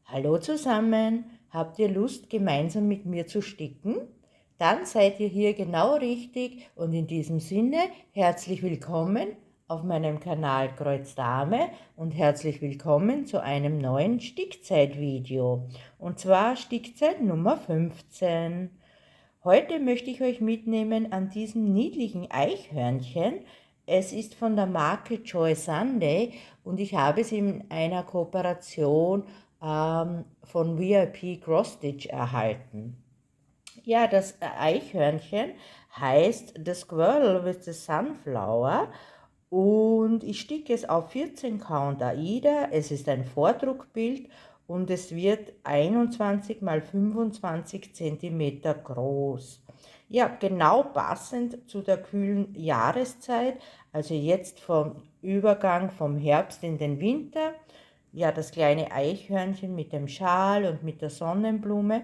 Hallo zusammen, habt ihr Lust, gemeinsam mit mir zu sticken? Dann seid ihr hier genau richtig und in diesem Sinne herzlich willkommen auf meinem Kanal Kreuz Dame und herzlich willkommen zu einem neuen Stickzeit-Video. Und zwar Stickzeit Nummer 15. Heute möchte ich euch mitnehmen an diesem niedlichen Eichhörnchen. Es ist von der Marke Joy Sunday und ich habe es in einer Kooperation von VIP Cross Stitch erhalten. Ja, das Eichhörnchen heißt The Squirrel with the Sunflower und ich sticke es auf 14 Count Aida. Es ist ein Vordruckbild und es wird 21 mal 25 cm groß. Ja, genau passend zu der kühlen Jahreszeit, also jetzt vom Übergang vom Herbst in den Winter. Ja, das kleine Eichhörnchen mit dem Schal und mit der Sonnenblume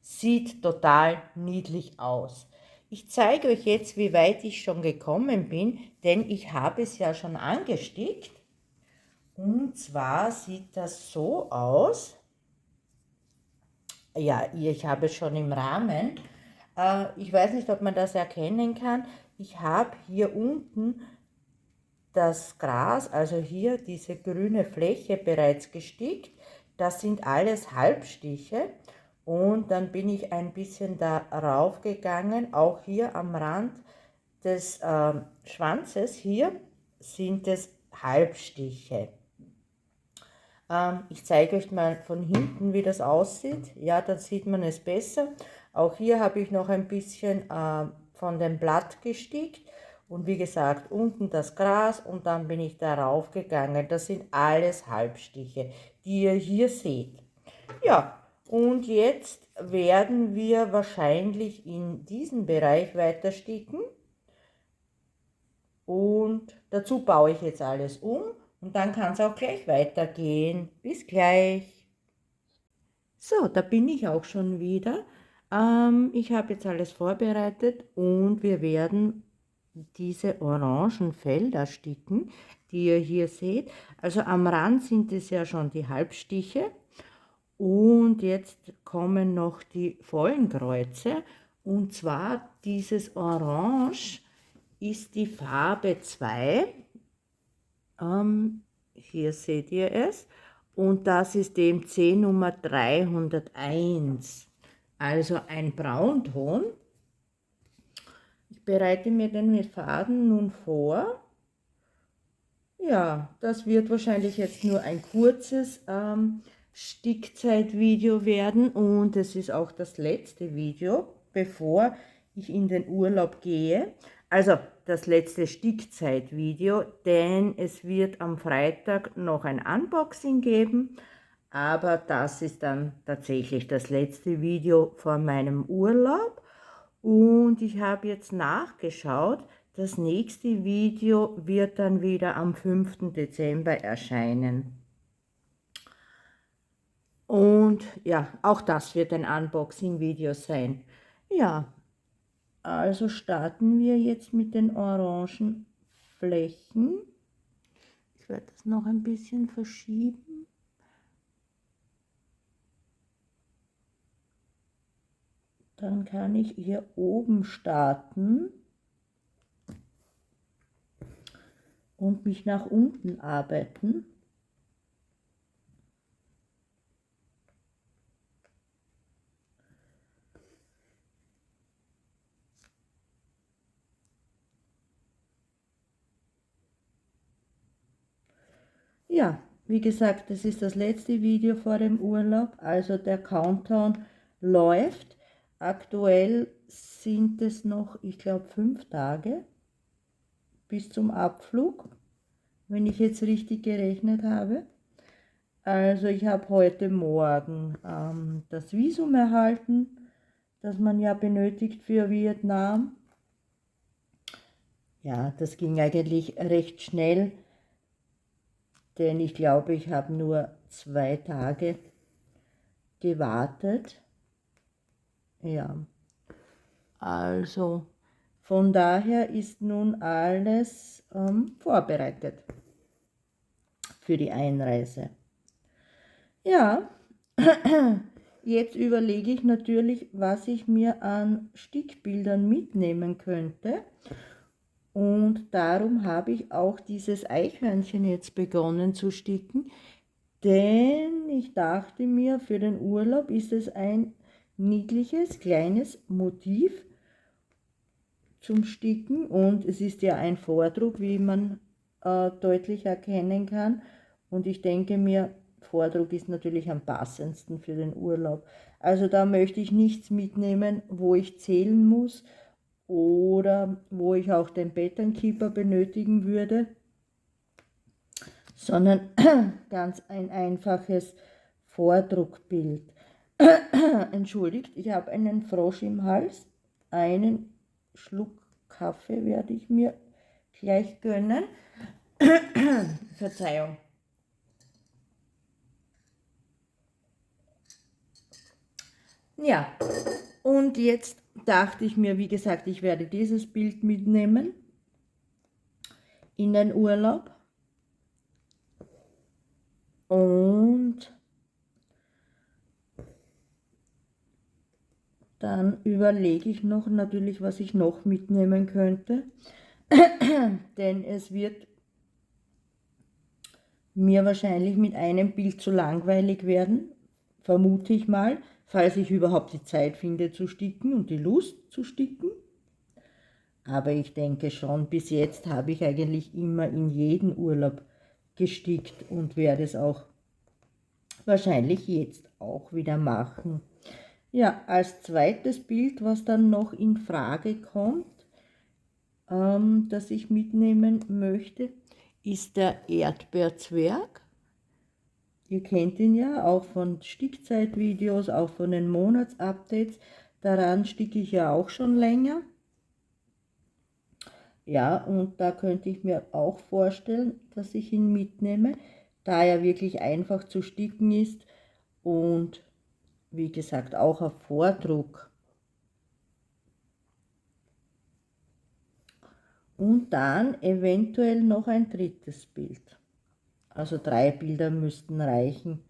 sieht total niedlich aus. Ich zeige euch jetzt, wie weit ich schon gekommen bin, denn ich habe es ja schon angestickt. Und zwar sieht das so aus. Ja, ich habe es schon im Rahmen. Ich weiß nicht, ob man das erkennen kann. Ich habe hier unten das Gras, also hier diese grüne Fläche bereits gestickt. Das sind alles Halbstiche und dann bin ich ein bisschen darauf gegangen, auch hier am Rand des Schwanzes, hier sind es Halbstiche. Ich zeige euch mal von hinten, wie das aussieht. Ja, dann sieht man es besser. Auch hier habe ich noch ein bisschen von dem Blatt gestickt. Und wie gesagt, unten das Gras und dann bin ich darauf gegangen. Das sind alles Halbstiche, die ihr hier seht. Ja, und jetzt werden wir wahrscheinlich in diesem Bereich weiter sticken. Und dazu baue ich jetzt alles um und dann kann es auch gleich weitergehen. Bis gleich. So, da bin ich auch schon wieder. Ich habe jetzt alles vorbereitet und wir werden diese orangen Felder sticken, die ihr hier seht. Also am Rand sind es ja schon die Halbstiche und jetzt kommen noch die vollen Kreuze. Und zwar dieses Orange ist die Farbe 2. Hier seht ihr es. Und das ist DMC Nummer 301. Also ein Braunton. Ich bereite mir den Faden nun vor. Ja, das wird wahrscheinlich jetzt nur ein kurzes Stickzeitvideo werden und es ist auch das letzte Video, bevor ich in den Urlaub gehe. Also das letzte Stickzeitvideo, denn es wird am Freitag noch ein Unboxing geben, aber das ist dann tatsächlich das letzte Video vor meinem Urlaub. Und ich habe jetzt nachgeschaut, das nächste Video wird dann wieder am 5. Dezember erscheinen. Und ja, auch das wird ein Unboxing-Video sein. Ja, also starten wir jetzt mit den orangen Flächen. Ich werde das noch ein bisschen verschieben. Dann kann ich hier oben starten und mich nach unten arbeiten. Ja, wie gesagt, das ist das letzte Video vor dem Urlaub, also der Countdown läuft. Aktuell sind es noch, ich glaube, 5 Tage bis zum Abflug, wenn ich jetzt richtig gerechnet habe. Also ich habe heute Morgen das Visum erhalten, das man ja benötigt für Vietnam. Ja, das ging eigentlich recht schnell, denn ich glaube, ich habe nur 2 Tage gewartet. Ja, also von daher ist nun alles vorbereitet für die Einreise. Ja, jetzt überlege ich natürlich, was ich mir an Stickbildern mitnehmen könnte. Und darum habe ich auch dieses Eichhörnchen jetzt begonnen zu sticken, denn ich dachte mir, für den Urlaub ist es ein niedliches, kleines Motiv zum Sticken und es ist ja ein Vordruck, wie man deutlich erkennen kann. Und ich denke mir, Vordruck ist natürlich am passendsten für den Urlaub. Also da möchte ich nichts mitnehmen, wo ich zählen muss oder wo ich auch den Pattern-Keeper benötigen würde, sondern ganz ein einfaches Vordruckbild. Entschuldigt, ich habe einen Frosch im Hals. Einen Schluck Kaffee werde ich mir gleich gönnen. Verzeihung. Ja, und jetzt dachte ich mir, wie gesagt, ich werde dieses Bild mitnehmen in den Urlaub. Und dann überlege ich noch natürlich, was ich noch mitnehmen könnte. Denn es wird mir wahrscheinlich mit einem Bild zu langweilig werden, vermute ich mal, falls ich überhaupt die Zeit finde zu sticken und die Lust zu sticken. Aber ich denke schon, bis jetzt habe ich eigentlich immer in jedem Urlaub gestickt und werde es auch wahrscheinlich jetzt auch wieder machen. Ja, als zweites Bild, was dann noch in Frage kommt, das ich mitnehmen möchte, ist der Erdbeerzwerg. Ihr kennt ihn ja auch von Stickzeitvideos, auch von den Monatsupdates. Daran sticke ich ja auch schon länger. Ja, und da könnte ich mir auch vorstellen, dass ich ihn mitnehme, da er wirklich einfach zu sticken ist und wie gesagt auch auf Vordruck. Und dann eventuell noch ein drittes Bild. Also 3 Bilder müssten reichen.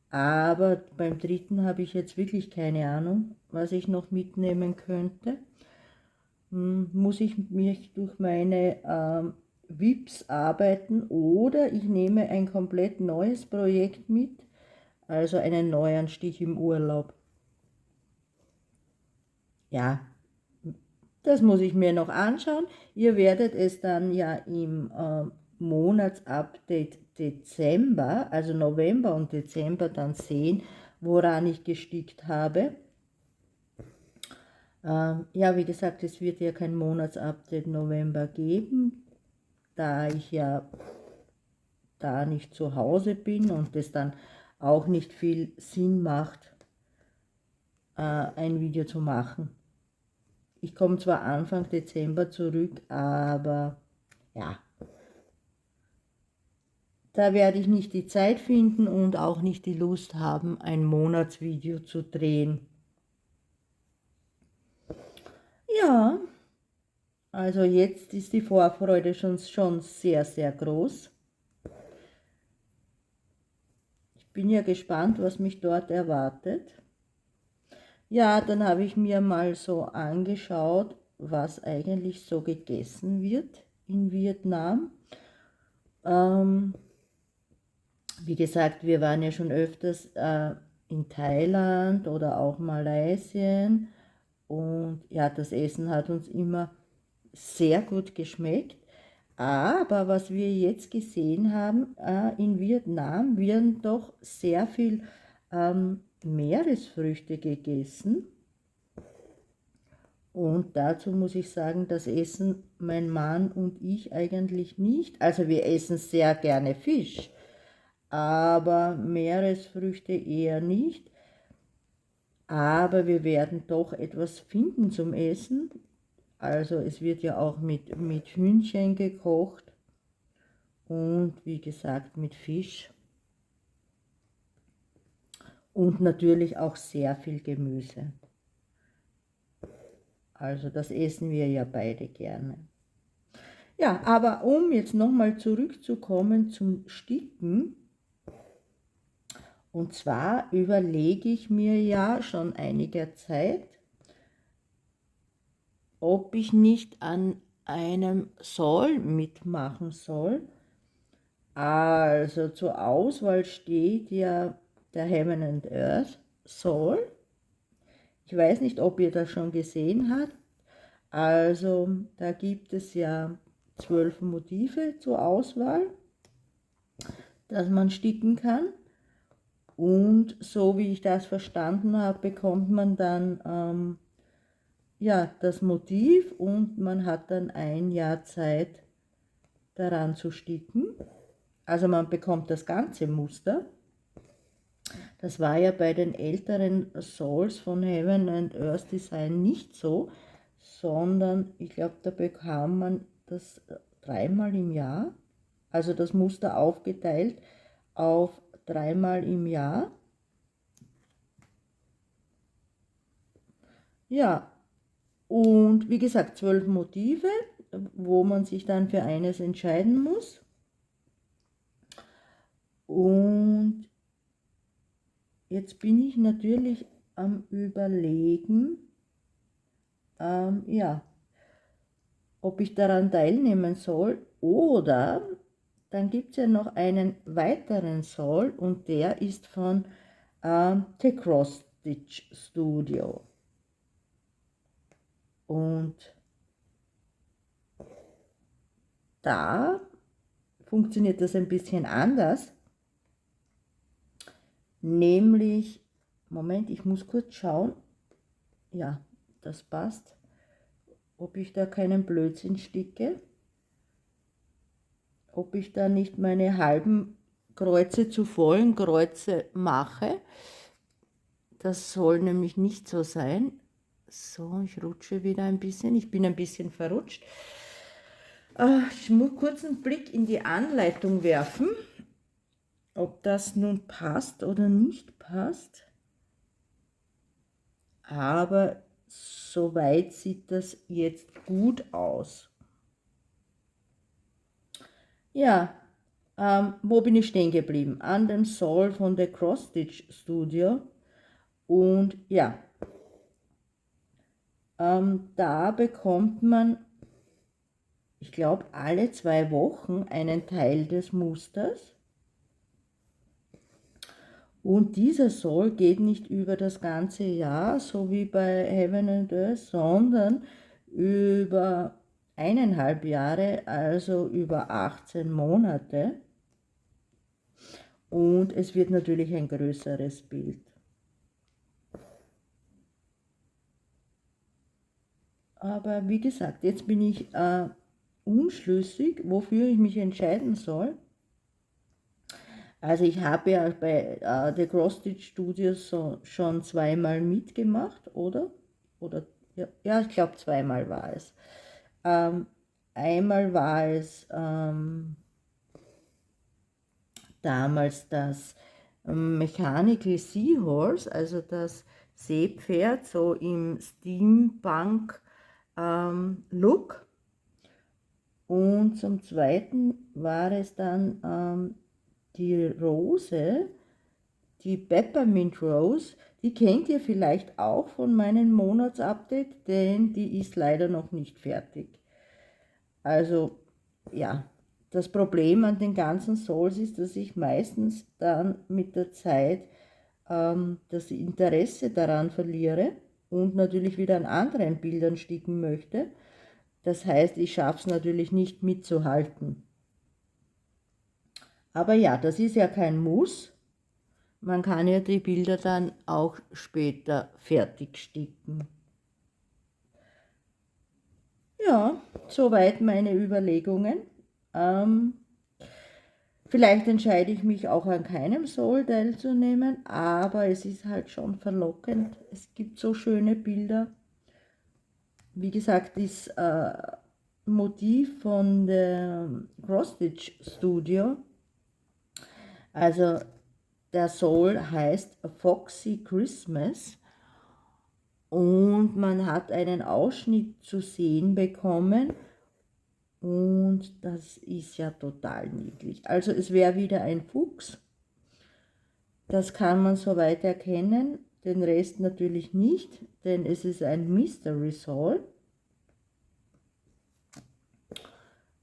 Aber beim dritten habe ich jetzt wirklich keine Ahnung, was ich noch mitnehmen könnte. Muss ich mich durch meine VIPs arbeiten oder ich nehme ein komplett neues Projekt mit, also einen neuen Stich im Urlaub. Ja, das muss ich mir noch anschauen. Ihr werdet es dann ja im Monatsupdate Dezember, also November und Dezember dann sehen, woran ich gestickt habe. Ja, wie gesagt, es wird ja kein Monatsupdate November geben, da ich ja da nicht zu Hause bin und es dann auch nicht viel Sinn macht, ein Video zu machen. Ich komme zwar Anfang Dezember zurück, aber ja, da werde ich nicht die Zeit finden und auch nicht die Lust haben, ein Monatsvideo zu drehen. Ja, also jetzt ist die Vorfreude schon sehr, sehr groß. Ich bin ja gespannt, was mich dort erwartet. Ja, dann habe ich mir mal so angeschaut, was eigentlich so gegessen wird in Vietnam. Wie gesagt, wir waren ja schon öfters in Thailand oder auch Malaysia und ja, das Essen hat uns immer sehr gut geschmeckt. Aber was wir jetzt gesehen haben, in Vietnam werden doch sehr viel Meeresfrüchte gegessen. Und dazu muss ich sagen, das essen mein Mann und ich eigentlich nicht. Also wir essen sehr gerne Fisch, aber Meeresfrüchte eher nicht. Aber wir werden doch etwas finden zum Essen. Also es wird ja auch mit Hühnchen gekocht und wie gesagt mit Fisch. Und natürlich auch sehr viel Gemüse. Also das essen wir ja beide gerne. Ja, aber um jetzt nochmal zurückzukommen zum Sticken Und zwar überlege ich mir ja schon einige Zeit, ob ich nicht an einem Soll mitmachen soll. Also zur Auswahl steht ja der Heaven and Earth Soul. Ich weiß nicht, ob ihr das schon gesehen habt. Also da gibt es ja 12 Motive zur Auswahl, dass man sticken kann. Und so wie ich das verstanden habe, bekommt man dann ja, das Motiv und man hat dann ein Jahr Zeit daran zu sticken. Also man bekommt das ganze Muster. Das war ja bei den älteren Souls von Heaven and Earth Design nicht so, sondern ich glaube, da bekam man das dreimal im Jahr, also das Muster aufgeteilt auf dreimal im Jahr. Ja, und wie gesagt, 12 Motive, wo man sich dann für eines entscheiden muss. Und jetzt bin ich natürlich am Überlegen, ja, ob ich daran teilnehmen soll oder dann gibt es ja noch einen weiteren Soul und der ist von The Cross Stitch Studio. Und da funktioniert das ein bisschen anders, nämlich, Moment, ich muss kurz schauen, ja, das passt, ob ich da keinen Blödsinn sticke, ob ich da nicht meine halben Kreuze zu vollen Kreuze mache. Das soll nämlich nicht so sein. So, ich rutsche wieder ein bisschen. Ich bin ein bisschen verrutscht. Ich muss kurz einen Blick in die Anleitung werfen, ob das nun passt oder nicht passt. Aber soweit sieht das jetzt gut aus. Ja, wo bin ich stehen geblieben? An dem Soul von der Cross Stitch Studio. Und ja, da bekommt man, ich glaube, alle 2 Wochen einen Teil des Musters. Und dieser Soll geht nicht über das ganze Jahr, so wie bei Heaven and Earth, sondern über 1,5 Jahre, also über 18 Monate. Und es wird natürlich ein größeres Bild. Aber wie gesagt, jetzt bin ich unschlüssig, wofür ich mich entscheiden soll. Also ich habe ja bei The Cross Stitch Studios schon 2-mal mitgemacht, oder? Ja, ich glaube 2-mal war es. Einmal war es damals das Mechanical Seahorse, also das Seepferd, so im Steampunk Look. Und zum Zweiten war es dann die Rose, die Peppermint Rose. Die kennt ihr vielleicht auch von meinem Monatsupdate, denn die ist leider noch nicht fertig. Also ja, das Problem an den ganzen Souls ist, dass ich meistens dann mit der Zeit das Interesse daran verliere und natürlich wieder an anderen Bildern sticken möchte. Das heißt, ich schaffe es natürlich nicht mitzuhalten. Aber ja, das ist ja kein Muss. Man kann ja die Bilder dann auch später fertig sticken. Ja, soweit meine Überlegungen. Vielleicht entscheide ich mich auch an keinem Soul teilzunehmen, aber es ist halt schon verlockend. Es gibt so schöne Bilder. Wie gesagt, das Motiv von der Cross Stitch Studio, also der Soul heißt Foxy Christmas und man hat einen Ausschnitt zu sehen bekommen und das ist ja total niedlich. Also es wäre wieder ein Fuchs Das kann man soweit erkennen, den Rest natürlich nicht, denn es ist ein Mystery Soul.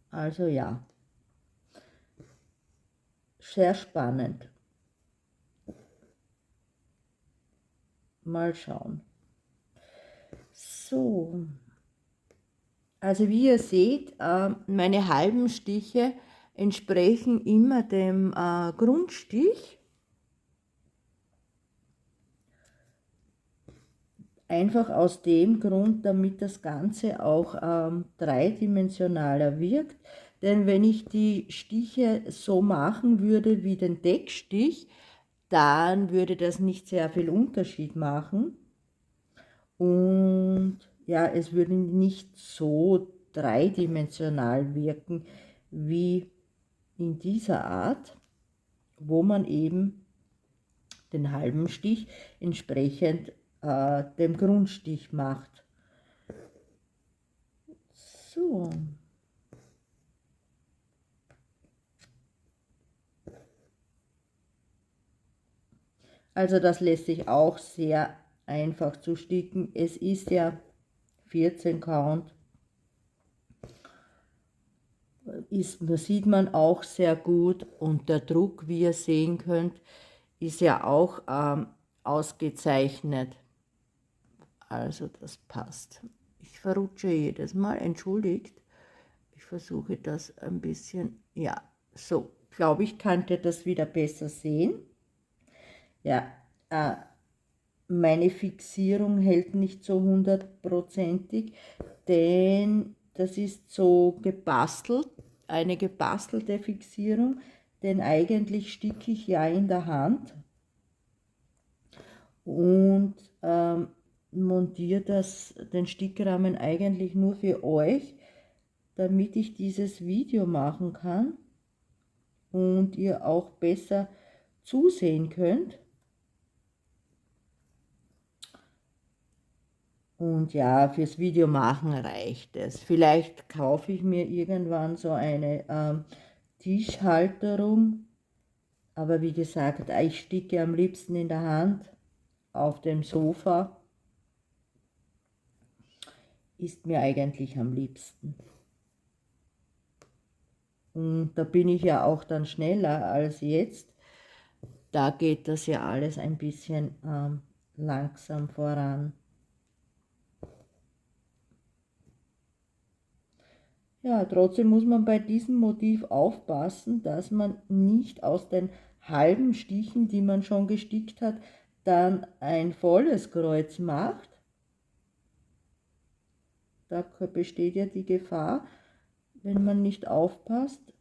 Also ja, sehr spannend. Mal schauen. So, also wie ihr seht, meine halben Stiche entsprechen immer dem Grundstich. Einfach aus dem Grund, damit das Ganze auch dreidimensionaler wirkt. Denn wenn ich die Stiche so machen würde wie den Deckstich, dann würde das nicht sehr viel Unterschied machen. Und ja, es würde nicht so dreidimensional wirken wie in dieser Art, wo man eben den halben Stich entsprechend dem Grundstich macht. So. Also das lässt sich auch sehr einfach zu sticken. Es ist ja 14 Count. Das sieht man auch sehr gut und der Druck, wie ihr sehen könnt, ist ja auch ausgezeichnet. Also das passt. Ich verrutsche jedes Mal, entschuldigt. Ich versuche das ein bisschen, ja, so, glaube ich, könnt ihr das wieder besser sehen. Ja, meine Fixierung hält nicht so hundertprozentig, denn das ist so gebastelt, eine gebastelte Fixierung, denn eigentlich sticke ich ja in der Hand und montiere den Stickrahmen eigentlich nur für euch, damit ich dieses Video machen kann und ihr auch besser zusehen könnt. Und ja, fürs Video machen reicht es. Vielleicht kaufe ich mir irgendwann so eine Tischhalterung. Aber wie gesagt, ich sticke am liebsten in der Hand auf dem Sofa. Ist mir eigentlich am liebsten. Und da bin ich ja auch dann schneller als jetzt. Da geht das ja alles ein bisschen langsam voran. Ja, trotzdem muss man bei diesem Motiv aufpassen, dass man nicht aus den halben Stichen, die man schon gestickt hat, dann ein volles Kreuz macht. Da besteht ja die Gefahr, wenn man nicht aufpasst.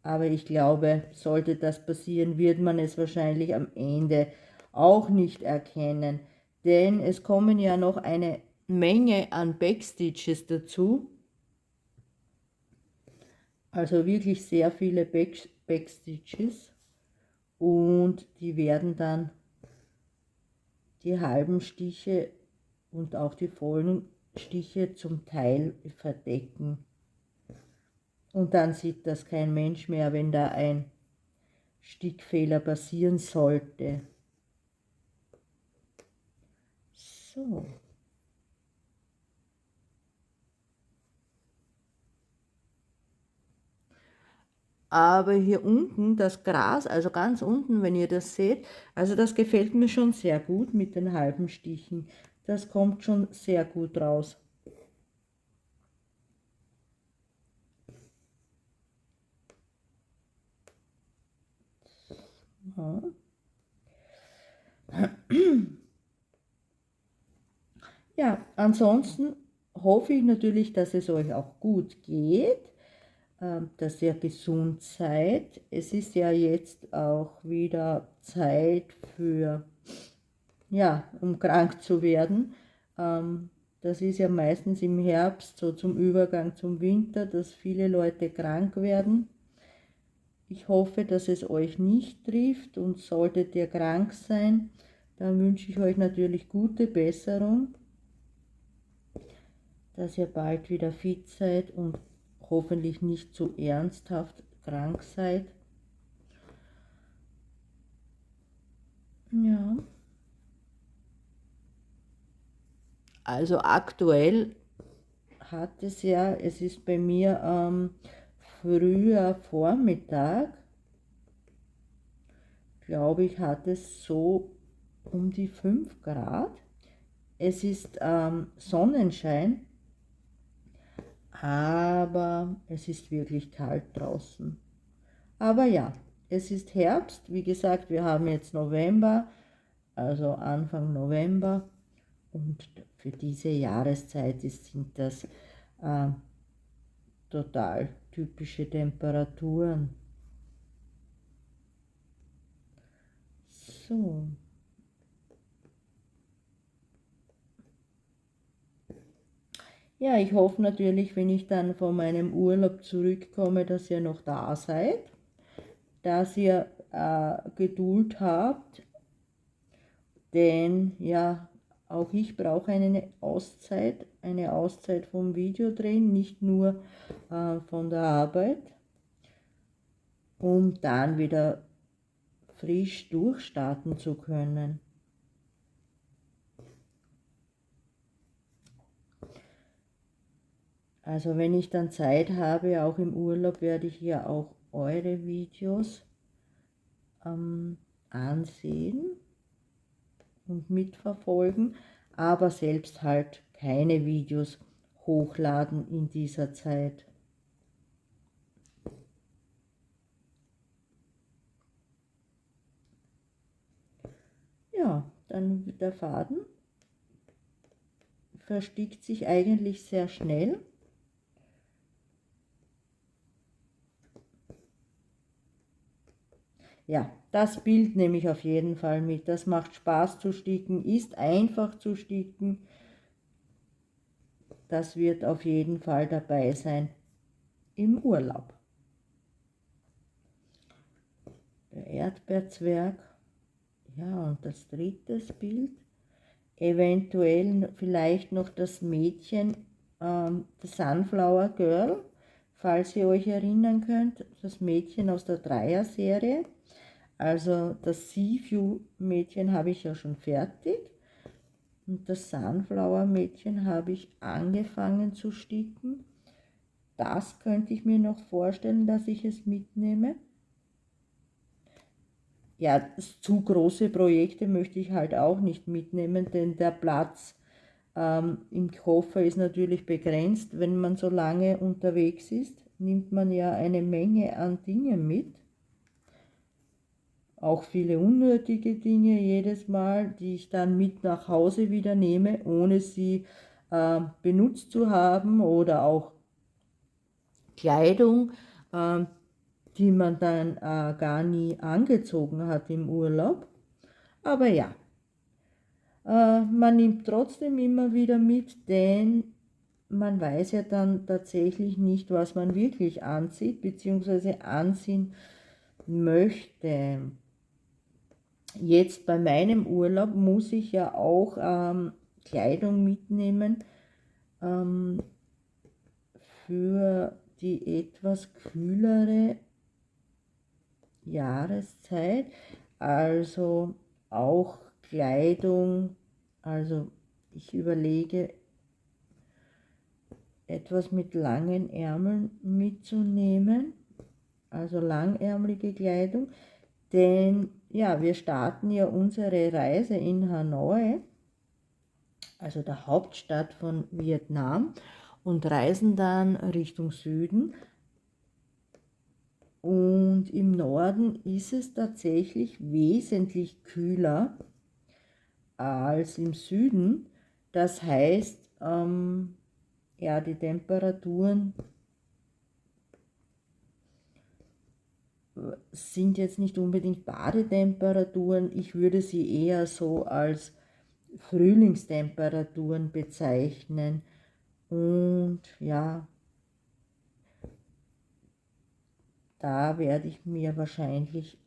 Aber ich glaube, sollte das passieren, wird man es wahrscheinlich am Ende auch nicht erkennen. Denn es kommen ja noch eine Menge an Backstitches dazu. Also wirklich sehr viele Backstitches. Und die werden dann die halben Stiche und auch die vollen Stiche zum Teil verdecken. Und dann sieht das kein Mensch mehr, wenn da ein Stickfehler passieren sollte. So. Aber hier unten, das Gras, also ganz unten, wenn ihr das seht, also das gefällt mir schon sehr gut mit den halben Stichen. Das kommt schon sehr gut raus. Ja. Ja, ansonsten hoffe ich natürlich, dass es euch auch gut geht, dass ihr gesund seid. Es ist ja jetzt auch wieder Zeit für, ja, um krank zu werden. Das ist ja meistens im Herbst, so zum Übergang zum Winter, dass viele Leute krank werden. Ich hoffe, dass es euch nicht trifft und solltet ihr krank sein, dann wünsche ich euch natürlich gute Besserung, dass ihr bald wieder fit seid und hoffentlich nicht zu ernsthaft krank seid. Also aktuell hat es ja, es ist bei mir früher Vormittag, glaube ich, hat es so um die 5 Grad. Es ist Sonnenschein, aber es ist wirklich kalt draußen. Aber ja, es ist Herbst. Wie gesagt, wir haben jetzt November, also Anfang November. Und für diese Jahreszeit sind das total typische Temperaturen. So. Ja, ich hoffe natürlich, wenn ich dann von meinem Urlaub zurückkomme, dass ihr noch da seid, dass ihr Geduld habt, denn ja, auch ich brauche eine Auszeit vom Videodrehen, nicht nur von der Arbeit, um dann wieder frisch durchstarten zu können. Also wenn ich dann Zeit habe, auch im Urlaub, werde ich ja auch eure Videos ansehen und mitverfolgen, aber selbst halt keine Videos hochladen in dieser Zeit. Ja, dann der Faden verstickt sich eigentlich sehr schnell. Ja, das Bild nehme ich auf jeden Fall mit. Das macht Spaß zu sticken, ist einfach zu sticken. Das wird auf jeden Fall dabei sein im Urlaub. Der Erdbeerzwerg. Ja, und das dritte Bild. Eventuell vielleicht noch das Mädchen, das Sunflower Girl, falls ihr euch erinnern könnt. Das Mädchen aus der Dreier-Serie. Also das Seaview-Mädchen habe ich ja schon fertig. Und das Sunflower-Mädchen habe ich angefangen zu sticken. Das könnte ich mir noch vorstellen, dass ich es mitnehme. Ja, zu große Projekte möchte ich halt auch nicht mitnehmen, denn der Platz im Koffer ist natürlich begrenzt. Wenn man so lange unterwegs ist, nimmt man ja eine Menge an Dingen mit. Auch viele unnötige Dinge jedes Mal, die ich dann mit nach Hause wieder nehme, ohne sie benutzt zu haben, oder auch Kleidung, die man dann gar nie angezogen hat im Urlaub. Aber ja, man nimmt trotzdem immer wieder mit, denn man weiß ja dann tatsächlich nicht, was man wirklich anzieht bzw. anziehen möchte. Jetzt bei meinem Urlaub muss ich ja auch Kleidung mitnehmen für die etwas kühlere Jahreszeit, also auch Kleidung, also ich überlege etwas mit langen Ärmeln mitzunehmen, also langärmelige Kleidung, denn ja, wir starten ja unsere Reise in Hanoi, also der Hauptstadt von Vietnam, und reisen dann Richtung Süden. Und im Norden ist es tatsächlich wesentlich kühler als im Süden. Das heißt, ja, die Temperaturen sind jetzt nicht unbedingt Badetemperaturen. Ich würde sie eher so als Frühlingstemperaturen bezeichnen. Und ja, da werde ich mir wahrscheinlich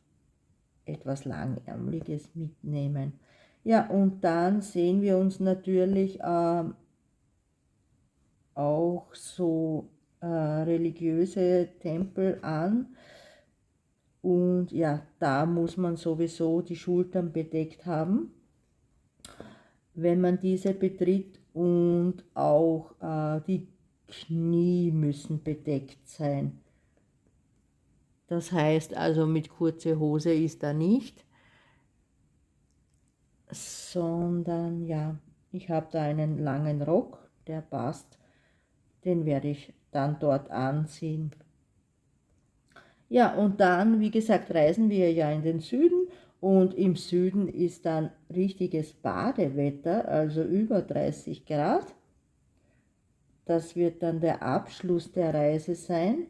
etwas Langärmliches mitnehmen. Ja, und dann sehen wir uns natürlich auch so religiöse Tempel an. Und ja, da muss man sowieso die Schultern bedeckt haben, wenn man diese betritt. und auch die Knie müssen bedeckt sein. Das heißt also, mit kurzer Hose ist da nicht, sondern ja, ich habe da einen langen Rock, der passt, den werde ich dann dort anziehen. Ja, und dann, wie gesagt, reisen wir ja in den Süden und im Süden ist dann richtiges Badewetter, also über 30 Grad. Das wird dann der Abschluss der Reise sein,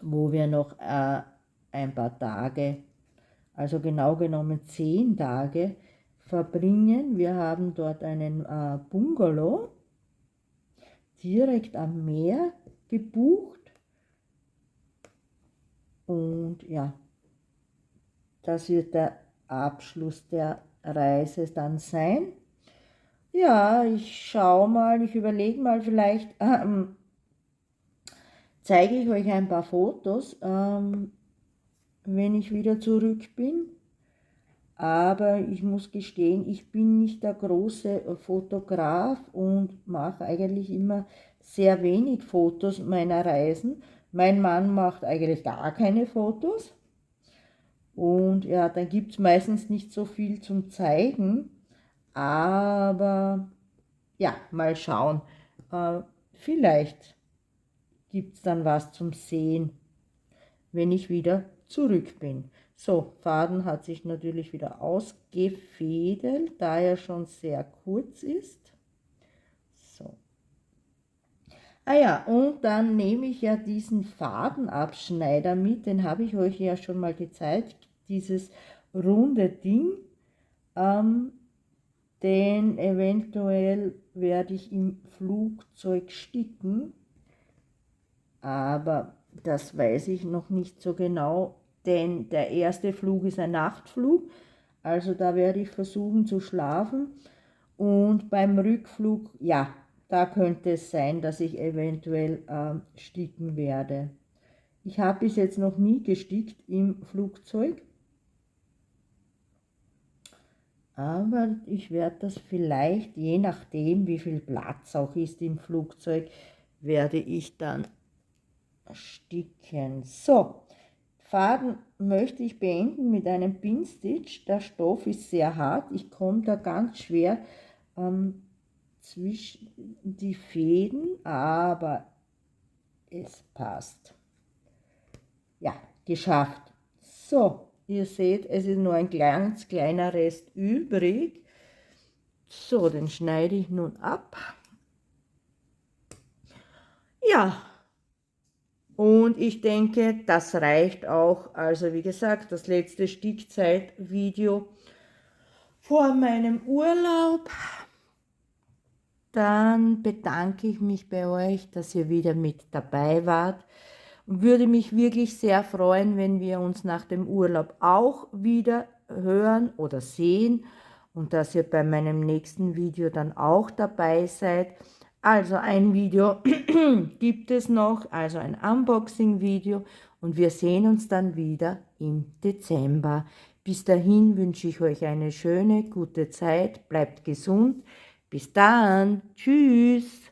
wo wir noch ein paar Tage, also genau genommen 10 Tage verbringen. Wir haben dort einen Bungalow direkt am Meer gebucht und ja, das wird der Abschluss der Reise dann sein. Ja, ich schaue mal, ich überlege mal, vielleicht zeige ich euch ein paar Fotos, wenn ich wieder zurück bin. Aber ich muss gestehen, ich bin nicht der große Fotograf und mache eigentlich immer sehr wenig Fotos meiner Reisen. Mein Mann macht eigentlich gar keine Fotos. Und ja, dann gibt es meistens nicht so viel zum Zeigen. Aber ja, mal schauen. Vielleicht gibt es dann was zum Sehen, wenn ich wieder zurück bin. So, Faden hat sich natürlich wieder ausgefädelt, da er schon sehr kurz ist. So. Ah ja, und dann nehme ich ja diesen Fadenabschneider mit, den habe ich euch ja schon mal gezeigt, dieses runde Ding, den eventuell werde ich im Flugzeug sticken, aber das weiß ich noch nicht so genau, denn der erste Flug ist ein Nachtflug, also da werde ich versuchen zu schlafen und beim Rückflug, ja, da könnte es sein, dass ich eventuell sticken werde. Ich habe bis jetzt noch nie gestickt im Flugzeug, aber ich werde das vielleicht, je nachdem wie viel Platz auch ist im Flugzeug, werde ich dann sticken. So, Faden möchte ich beenden mit einem Pinstitch. Der Stoff ist sehr hart, ich komme da ganz schwer zwischen die Fäden, aber es passt. Ja, geschafft. So, ihr seht, es ist nur ein ganz kleiner Rest übrig. So, den schneide ich nun ab. Ja, und ich denke, das reicht auch. Also wie gesagt, das letzte Stickzeit-Video vor meinem Urlaub. Dann bedanke ich mich bei euch, dass ihr wieder mit dabei wart. Und würde mich wirklich sehr freuen, wenn wir uns nach dem Urlaub auch wieder hören oder sehen und dass ihr bei meinem nächsten Video dann auch dabei seid. Also ein Video gibt es noch, also ein Unboxing-Video und wir sehen uns dann wieder im Dezember. Bis dahin wünsche ich euch eine schöne, gute Zeit, bleibt gesund. Bis dann, tschüss.